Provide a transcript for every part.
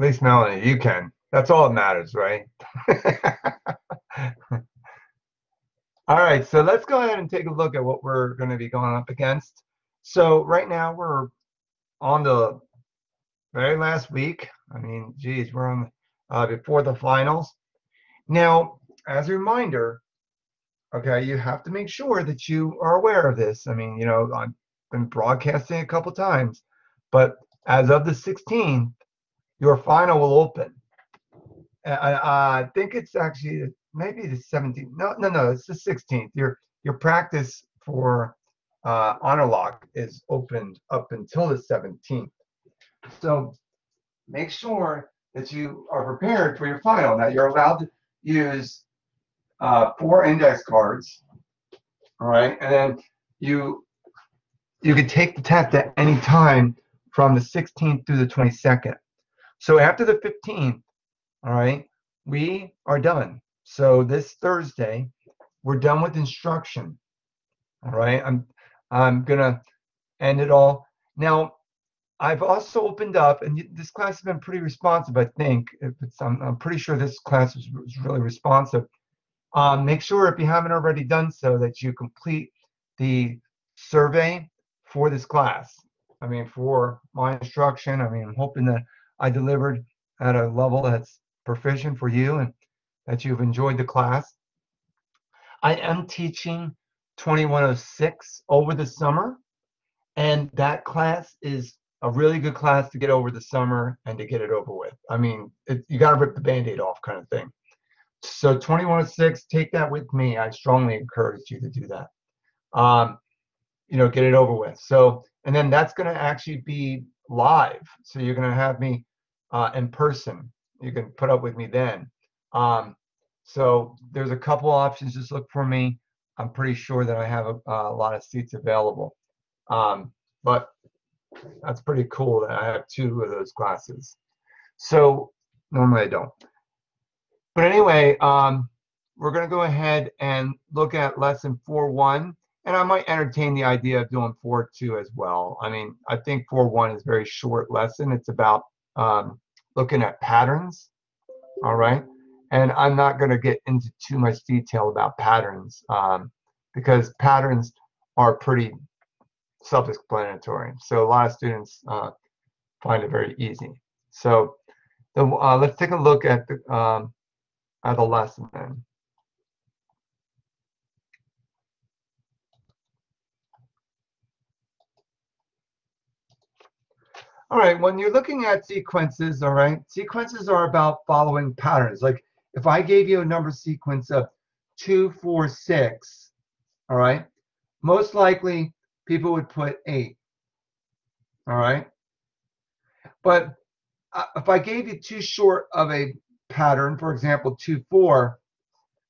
least Melanie, you can. That's all that matters, right? All right, so let's go ahead and take a look at what we're going to be going up against. So right now we're on the very last week. I mean, geez, we're on before the finals. Now, as a reminder, okay, you have to make sure that you are aware of this. I mean, I've been broadcasting a couple times, but as of the 16th, your final will open. I think it's actually maybe the 17th. No, it's the 16th. Your practice for honor lock is opened up until the 17th. So make sure that you are prepared for your final. Now you're allowed to use 4 index cards, all right, and then you can take the test at any time from the 16th through the 22nd. So after the 15th, all right, we are done. So this Thursday, we're done with instruction. All right, I'm gonna end it all. Now, I've also opened up, and this class has been pretty responsive. I think I'm pretty sure this class was really responsive. Make sure if you haven't already done so that you complete the survey for this class. I mean, for my instruction. I mean, I'm hoping that I delivered at a level that's proficient for you and that you've enjoyed the class. I am teaching 2106 over the summer, and that class is a really good class to get over the summer and to get it over with. I mean, you got to rip the Band-Aid off kind of thing. So 2106, take that with me. I strongly encourage you to do that. Get it over with. So, and then that's going to actually be live. So you're going to have me in person. You can put up with me then. So there's a couple options. Just look for me. I'm pretty sure that I have a lot of seats available. But that's pretty cool that I have 2 of those classes. So normally I don't. But anyway, we're going to go ahead and look at lesson 4.1, and I might entertain the idea of doing 4.2 as well. I mean, I think 4.1 is a very short lesson. It's about looking at patterns, all right? And I'm not going to get into too much detail about patterns because patterns are pretty self-explanatory. So a lot of students find it very easy. So let's take a look at the lesson then. All right, when you're looking at sequences, all right, sequences are about following patterns. Like if I gave you a number sequence of 2, 4, 6, all right, most likely people would put 8, all right? But if I gave you too short of a pattern, for example, 2, 4,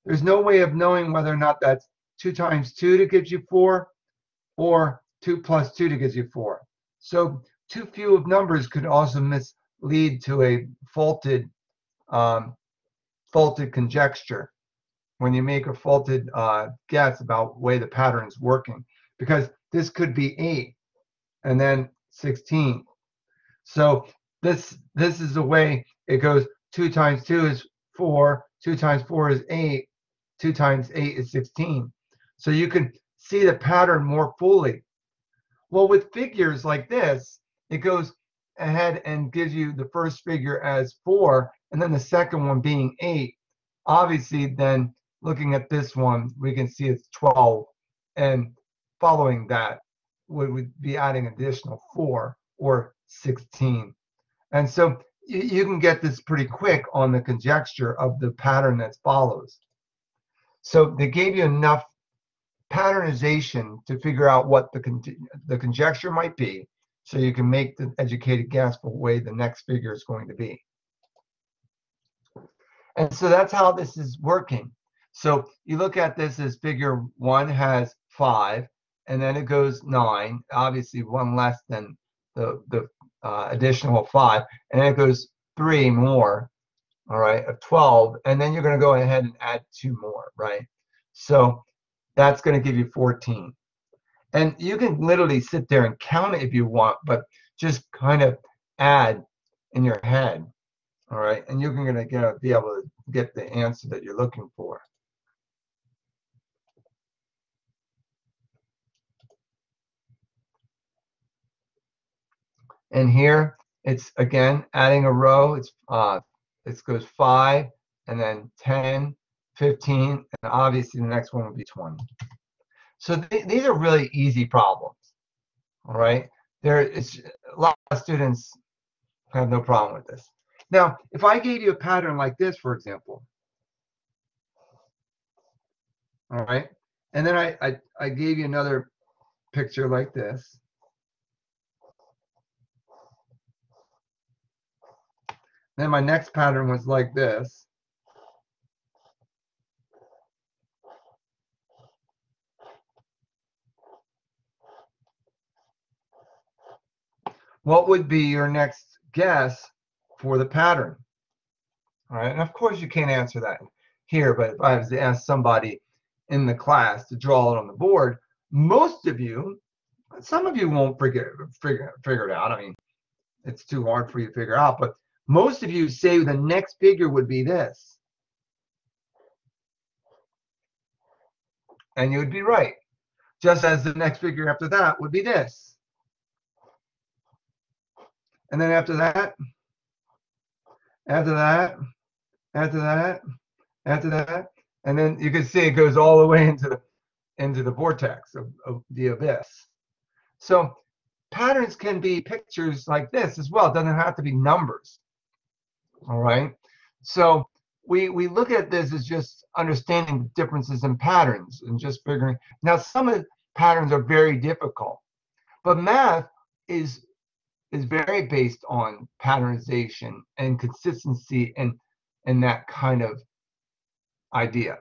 there's no way of knowing whether or not that's 2 times 2 that gives you 4 or 2 plus 2 that gives you 4. So too few of numbers could also mislead to a faulted conjecture when you make a faulted guess about the way the pattern is working, because this could be 8 and then 16. So this is the way it goes. 2 times 2 is 4, 2 times 4 is 8, 2 times 8 is 16. So you can see the pattern more fully. Well, with figures like this, it goes ahead and gives you the first figure as 4 and then the second one being 8. Obviously, then looking at this one, we can see it's 12, and following that would be adding additional 4 or 16. And so you can get this pretty quick on the conjecture of the pattern that follows. So they gave you enough patternization to figure out what the conjecture might be, so you can make the educated guess for the way the next figure is going to be. And so that's how this is working. So you look at this as figure 1 has 5, and then it goes 9, obviously 1 less than the additional 5, and then it goes 3 more, all right, of 12, and then you're going to go ahead and add 2 more, right? So that's going to give you 14. And you can literally sit there and count it if you want, but just kind of add in your head. All right, and you're going to be able to get the answer that you're looking for. And here it's again adding a row. It goes 5 and then 10, 15, and obviously the next one would be 20. So these are really easy problems. All right, a lot of students have no problem with this. Now, if I gave you a pattern like this, for example, all right, and then I gave you another picture like this. Then my next pattern was like this. What would be your next guess for the pattern? All right, and of course you can't answer that here, but if I was to ask somebody in the class to draw it on the board, most of you, some of you won't figure it out. I mean, it's too hard for you to figure out, but most of you say the next figure would be this. And you would be right. Just as the next figure after that would be this. And then after that, after that, after that, after that, and then you can see it goes all the way into the vortex of the abyss. So patterns can be pictures like this as well. It doesn't have to be numbers. All right. So we look at this as just understanding differences in patterns and just figuring. Now, some of the patterns are very difficult, but math is very based on patternization and consistency and that kind of idea.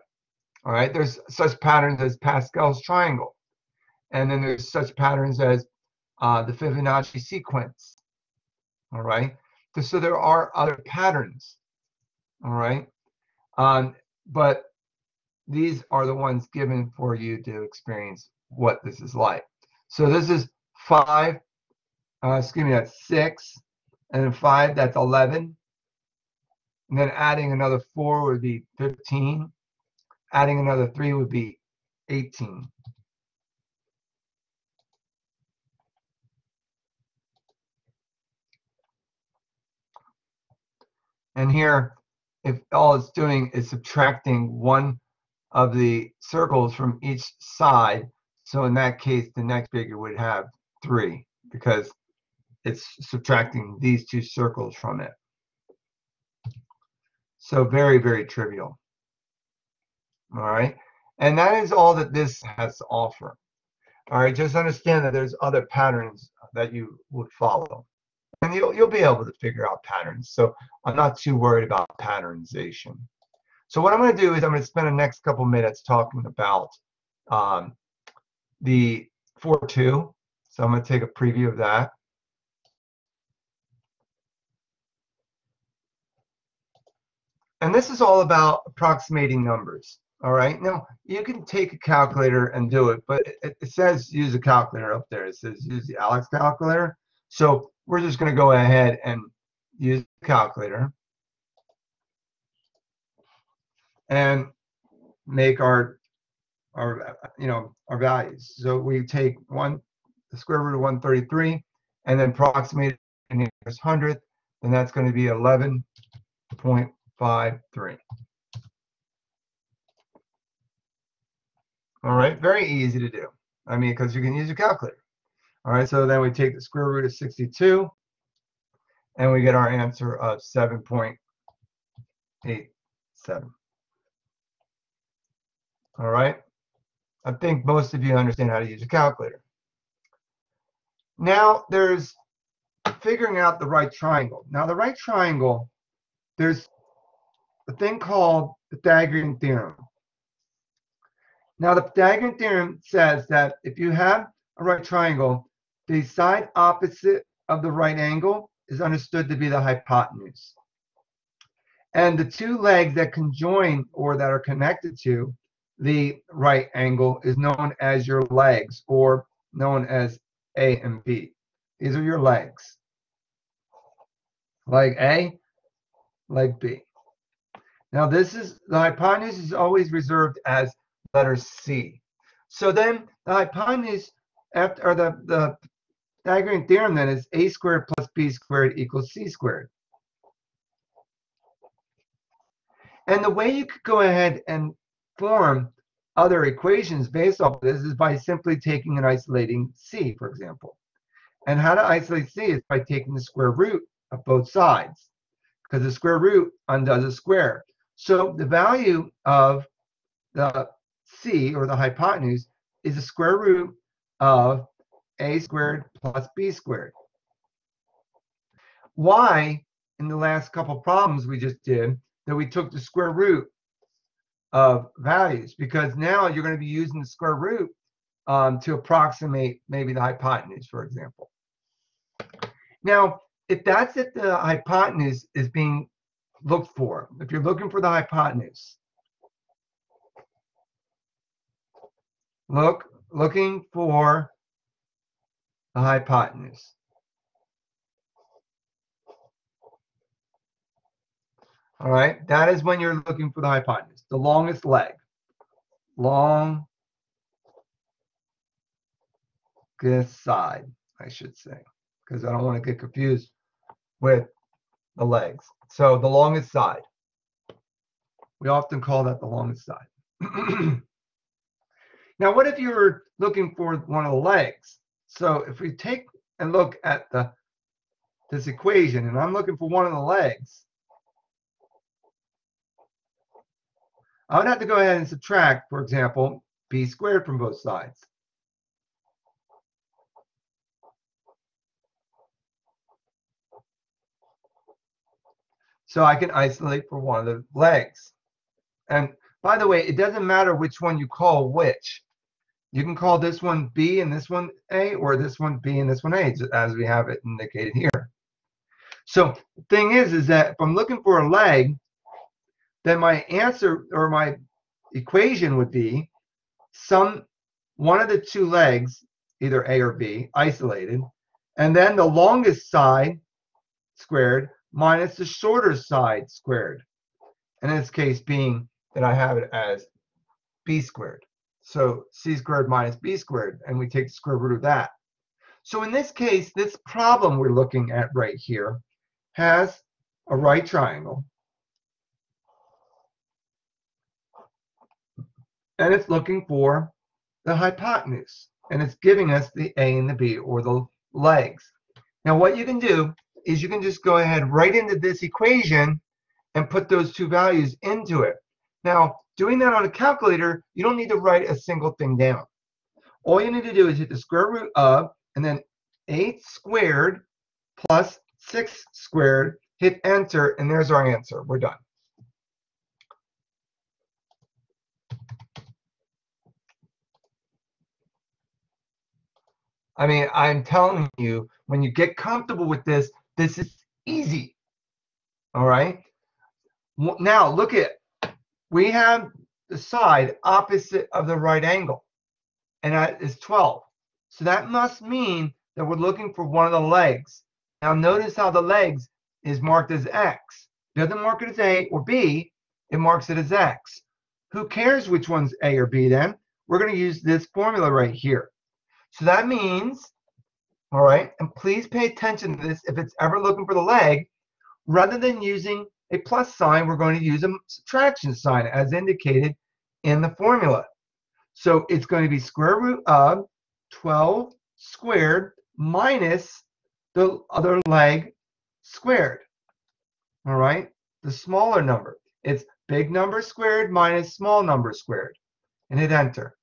All right. There's such patterns as Pascal's triangle, and then there's such patterns as the Fibonacci sequence. All right. So there are other patterns. All right. But these are the ones given for you to experience what this is like. So this is 5, excuse me, that's 6, and then 5, that's 11. And then adding another 4 would be 15. Adding another 3 would be 18. And here, if all it's doing is subtracting one of the circles from each side, so in that case, the next figure would have 3 because it's subtracting these 2 circles from it. So very, very trivial. All right. And that is all that this has to offer. All right. Just understand that there's other patterns that you would follow. And you'll be able to figure out patterns. So I'm not too worried about patternization. So what I'm going to do is I'm going to spend the next couple minutes talking about the 4-2. So I'm going to take a preview of that. And this is all about approximating numbers. All right. Now, you can take a calculator and do it, but it says use a calculator up there. It says use the Alex calculator. So we're just going to go ahead and use the calculator and make our values. So we take the square root of 133 and then approximate it in the nearest hundredth, and that's going to be 11.53. All right, very easy to do. I mean, because you can use your calculator. All right, so then we take the square root of 62, and we get our answer of 7.87. All right, I think most of you understand how to use a calculator. Now, there's figuring out the right triangle. Now, the right triangle, there's a thing called the Pythagorean theorem. Now, the Pythagorean theorem says that if you have a right triangle, the side opposite of the right angle is understood to be the hypotenuse. And the 2 legs that conjoin or that are connected to the right angle is known as your legs, or known as A and B. These are your legs. Leg A leg B. Now this is, the hypotenuse is always reserved as letter C. So then the hypotenuse, after, or the Pythagorean theorem then is a squared plus b squared equals c squared. And the way you could go ahead and form other equations based off of this is by simply taking and isolating c, for example. And how to isolate c is by taking the square root of both sides, because the square root undoes a square. So the value of the c, or the hypotenuse, is the square root of a squared plus b squared. Why, in the last couple problems we just did, that we took the square root of values? Because now you're going to be using the square root to approximate maybe the hypotenuse, for example. Now, if that's if the hypotenuse is being looked for, if you're looking for the hypotenuse, looking for the hypotenuse. All right, that is when you're looking for the hypotenuse, the longest leg. Longest side, I should say, because I don't want to get confused with the legs. So the longest side. We often call that the longest side. Now, what if you were looking for one of the legs? So if we take and look at this equation, and I'm looking for one of the legs, I would have to go ahead and subtract, for example, b squared from both sides. So I can isolate for one of the legs. And by the way, it doesn't matter which one you call which. You can call this one B and this one A, or this one B and this one A, as we have it indicated here. So the thing is that if I'm looking for a leg, then my answer, or my equation, would be one of the two legs, either A or B, isolated, and then the longest side squared minus the shorter side squared. In this case being that I have it as b squared. So c squared minus b squared, and we take the square root of that. So in this case, this problem we're looking at right here has a right triangle, and it's looking for the hypotenuse, and it's giving us the a and the b, or the legs. Now what you can do is you can just go ahead right into this equation and put those two values into it. Now, doing that on a calculator, you don't need to write a single thing down. All you need to do is hit the square root of, and then 8 squared plus 6 squared, hit enter, and there's our answer. We're done. I mean, I'm telling you, when you get comfortable with this, this is easy. All right? Now, look at, we have the side opposite of the right angle, and that is 12. So that must mean that we're looking for one of the legs. Now, notice how the legs is marked as X. It doesn't mark it as A or B, it marks it as X. Who cares which one's A or B then? We're going to use this formula right here. So that means, all right, and please pay attention to this if it's ever looking for the leg, rather than using a plus sign, we're going to use a subtraction sign as indicated in the formula. So it's going to be square root of 12 squared minus the other leg squared. All right, the smaller number. It's big number squared minus small number squared. And hit enter.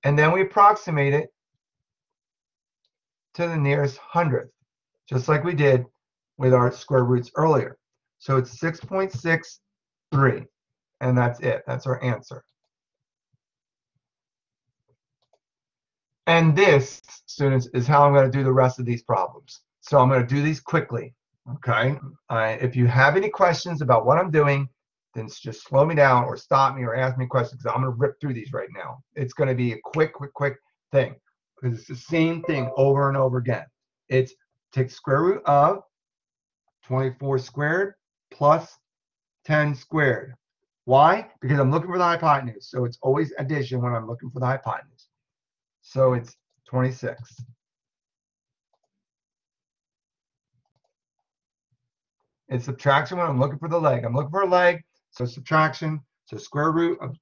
And then we approximate it to the nearest hundredth, just like we did with our square roots earlier. So it's 6.63, and that's it. That's our answer. And this, students, is how I'm going to do the rest of these problems. So I'm going to do these quickly, okay? If you have any questions about what I'm doing, then just slow me down or stop me or ask me questions, because I'm going to rip through these right now. It's going to be a quick thing, because it's the same thing over and over again. It's take the square root of 24 squared plus 10 squared. Why? Because I'm looking for the hypotenuse. So it's always addition when I'm looking for the hypotenuse. So it's 26. It's subtraction when I'm looking for the leg. I'm looking for a leg, so subtraction. So square root of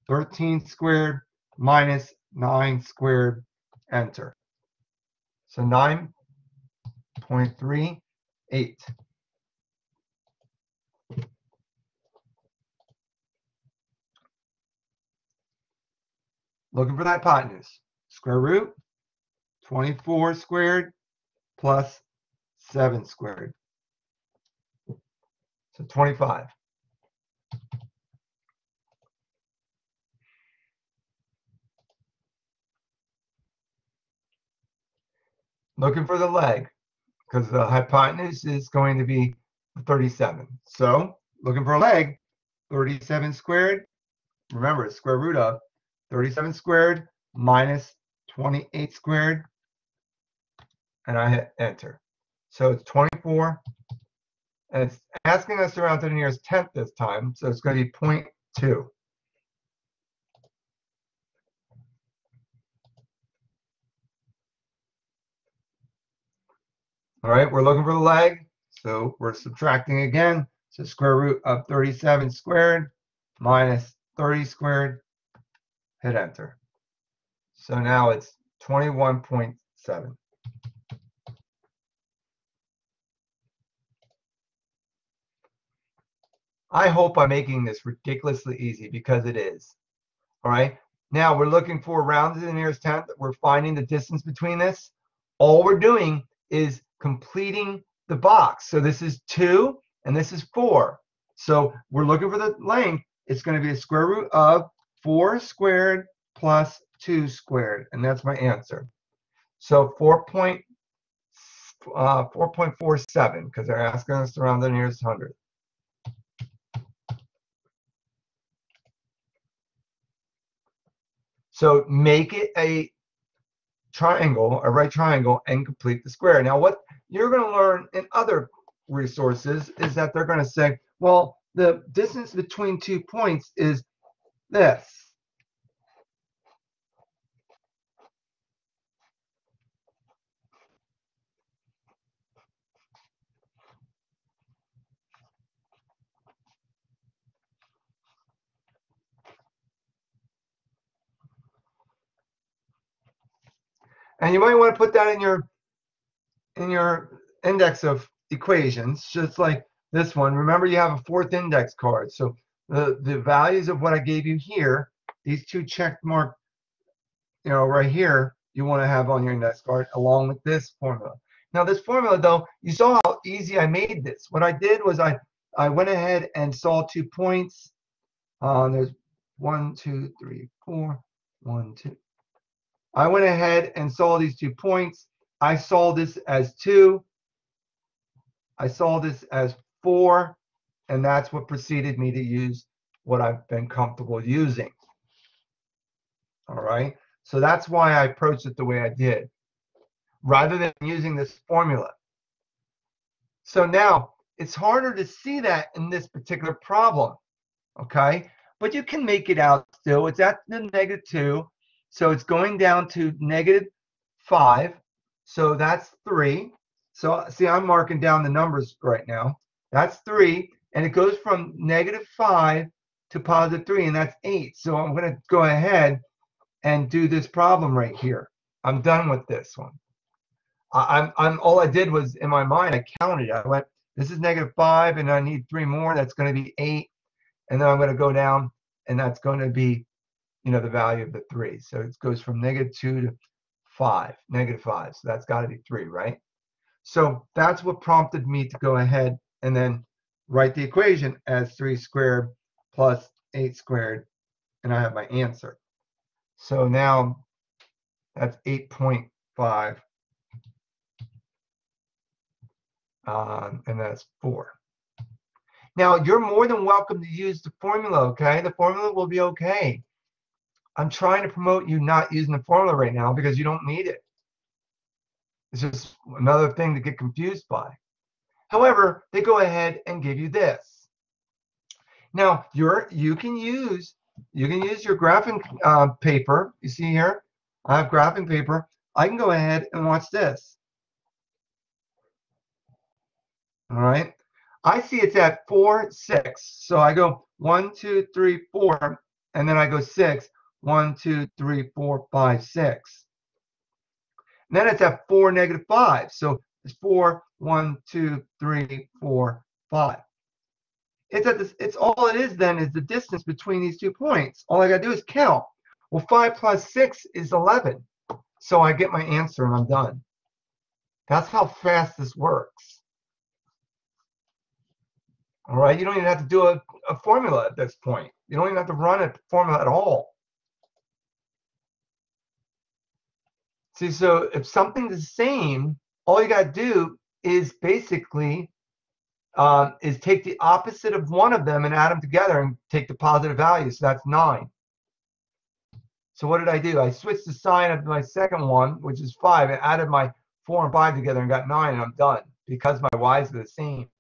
13 squared minus 9 squared, enter. So 9.38. Looking for the hypotenuse. Square root, 24 squared plus 7 squared. So 25. Looking for the leg, because the hypotenuse is going to be 37. So looking for a leg, 37 squared. Remember, it's square root of 37 squared minus 28 squared. And I hit enter. So it's 24. And it's asking us to round to the nearest tenth this time. So it's going to be 0.2. All right, we're looking for the leg. So we're subtracting again. So square root of 37 squared minus 30 squared. Hit enter. So now it's 21.7. I hope I'm making this ridiculously easy, because it is. All right. Now we're looking for round to the nearest tenth. We're finding the distance between this. All we're doing is completing the box. So this is 2 and this is 4. So we're looking for the length. It's going to be the square root of 4 squared plus 2 squared. And that's my answer. So 4.47, because they're asking us to round the nearest 100. So make it a triangle, a right triangle, and complete the square. Now, what you're going to learn in other resources is that they're going to say, well, the distance between 2 points is this. And you might want to put that in your index of equations, just like this one. Remember, you have a fourth index card. So the values of what I gave you here, these two check mark, right here, you want to have on your index card along with this formula. Now, this formula, though, you saw how easy I made this. What I did was I went ahead and saw 2 points. There's 1, 2, 3, 4, 1, 2. I went ahead and saw these 2 points. I saw this as 2. I saw this as 4. And that's what preceded me to use what I've been comfortable using. All right. So that's why I approached it the way I did, rather than using this formula. So now it's harder to see that in this particular problem. Okay. But you can make it out still. It's at the -2. So it's going down to -5. So that's 3. So see, I'm marking down the numbers right now. That's 3. And it goes from -5 to +3, and that's 8. So I'm going to go ahead and do this problem right here. I'm done with this one. I'm all I did was, in my mind, I counted. I went, this is -5, and I need 3 more. That's going to be 8. And then I'm going to go down, and that's going to be, the value of the 3. So it goes from -2 to 5, -5. So that's got to be 3, right? So that's what prompted me to go ahead and then write the equation as 3 squared plus 8 squared, and I have my answer. So now that's 8.5, and that's 4. Now, you're more than welcome to use the formula, okay? The formula will be okay. I'm trying to promote you not using the formula right now because you don't need it. It's just another thing to get confused by. However, they go ahead and give you this. Now you can use your graphing paper. You see here, I have graphing paper. I can go ahead and watch this. All right. I see it's at 4, 6. So I go 1, 2, 3, 4, and then I go 6. 1, 2, 3, 4, 5, 6. And then it's at 4, -5. So it's 4, 1, 2, 3, 4, 5. It's at this, it's all it is then is the distance between these 2 points. All I gotta do is count. Well, 5 plus 6 is 11. So I get my answer and I'm done. That's how fast this works. All right, you don't even have to do a formula at this point. You don't even have to run a formula at all. See, so if something's the same, all you got to do is basically is take the opposite of one of them and add them together and take the positive value. So that's 9. So what did I do? I switched the sign of my second one, which is 5, and added my 4 and 5 together and got 9, and I'm done because my y's are the same.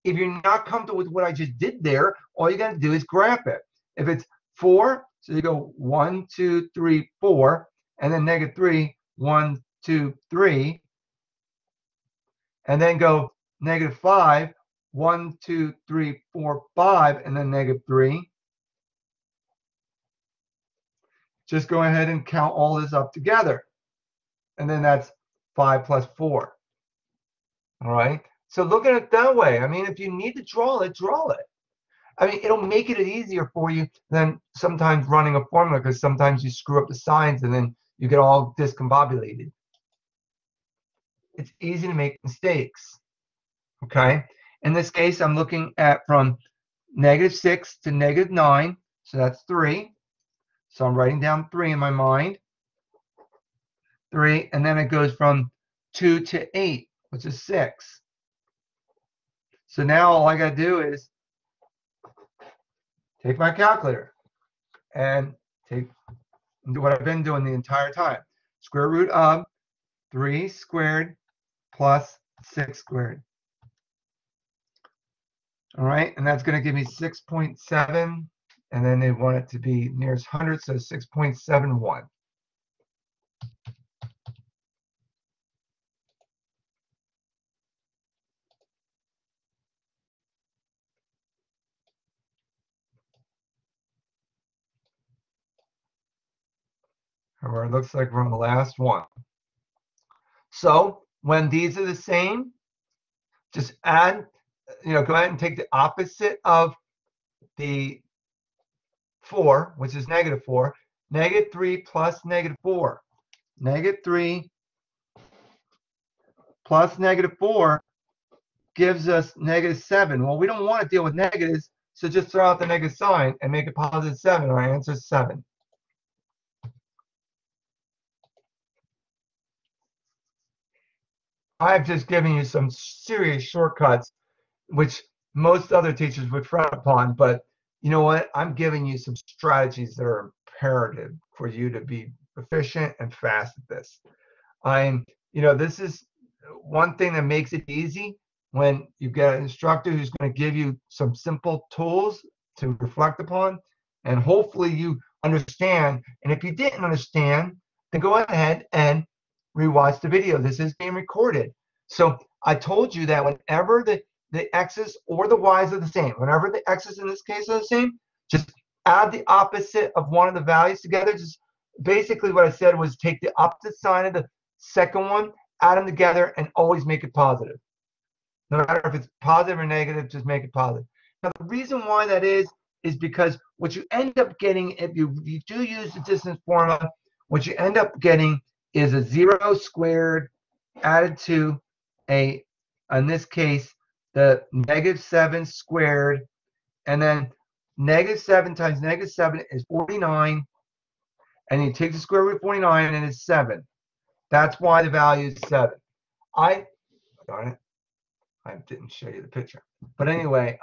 If you're not comfortable with what I just did there, all you got to do is graph it. If it's 4, so you go 1, 2, 3, 4, and then -3, 1, 2, 3, and then go -5, 1, 2, 3, 4, 5, and then -3. Just go ahead and count all this up together. And then that's 5 plus 4. All right. So look at it that way. I mean, if you need to draw it, draw it. I mean, it'll make it easier for you than sometimes running a formula, because sometimes you screw up the signs and then you get all discombobulated. It's easy to make mistakes. Okay. In this case, I'm looking at from -6 to -9. So that's 3. So I'm writing down 3 in my mind. 3. And then it goes from 2 to 8, which is 6. So now all I got to do is take my calculator and do what I've been doing the entire time. Square root of 3 squared plus 6 squared. All right, and that's going to give me 6.7, and then they want it to be nearest 100, so 6.71. However, it looks like we're on the last one. So when these are the same, just add, go ahead and take the opposite of the 4, which is -4, -3 plus -4. -3 plus -4 gives us -7. Well, we don't want to deal with negatives, so just throw out the negative sign and make it +7. Our answer is 7. I've just given you some serious shortcuts, which most other teachers would frown upon, but you know what? I'm giving you some strategies that are imperative for you to be efficient and fast at this. This is one thing that makes it easy when you get an instructor who's going to give you some simple tools to reflect upon, and hopefully you understand. And if you didn't understand, then go ahead and rewatch the video. This is being recorded. So I told you that whenever the x's or the y's are the same, whenever the x's in this case are the same, just add the opposite of one of the values together. Just basically what I said was take the opposite sign of the second one, add them together, and always make it positive. No matter if it's positive or negative, just make it positive. Now, the reason why that is because what you end up getting, if you do use the distance formula, what you end up getting is a 0 squared added to in this case, the -7 squared, and then -7 times -7 is 49, and you take the square root of 49 and it's 7. That's why the value is 7. Darn it, I didn't show you the picture. But anyway,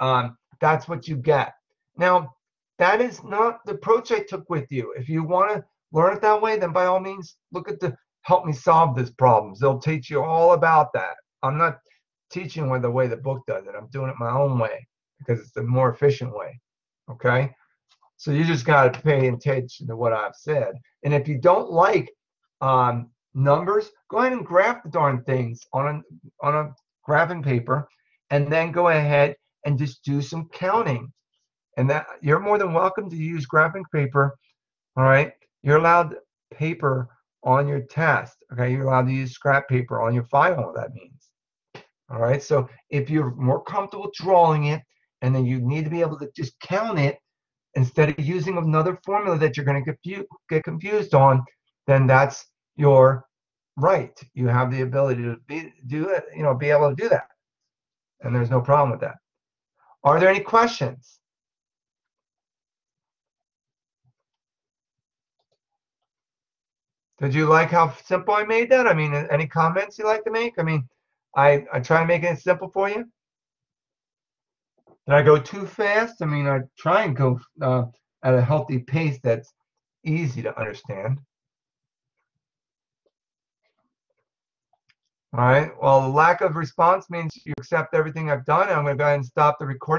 that's what you get. Now, that is not the approach I took with you. If you want to learn it that way, then by all means, look at the Help Me Solve This Problems. They'll teach you all about that. I'm not teaching the way the book does it. I'm doing it my own way because it's the more efficient way. Okay? So you just got to pay attention to what I've said. And if you don't like numbers, go ahead and graph the darn things on a graphing paper, and then go ahead and just do some counting. And that you're more than welcome to use graphing paper. All right, you're allowed paper on your test. Okay, you're allowed to use scrap paper on your final. That means. All right, so if you're more comfortable drawing it, and then you need to be able to just count it instead of using another formula that you're going to get confused on, then that's your right. You have the ability to be able to do that, and there's no problem with that. Are there any questions? Did you like how simple I made that? I mean, any comments you like to make? I mean, I try and make it simple for you. Did I go too fast? I mean, I try and go at a healthy pace that's easy to understand. All right. Well, the lack of response means you accept everything I've done. I'm going to go ahead and stop the recording.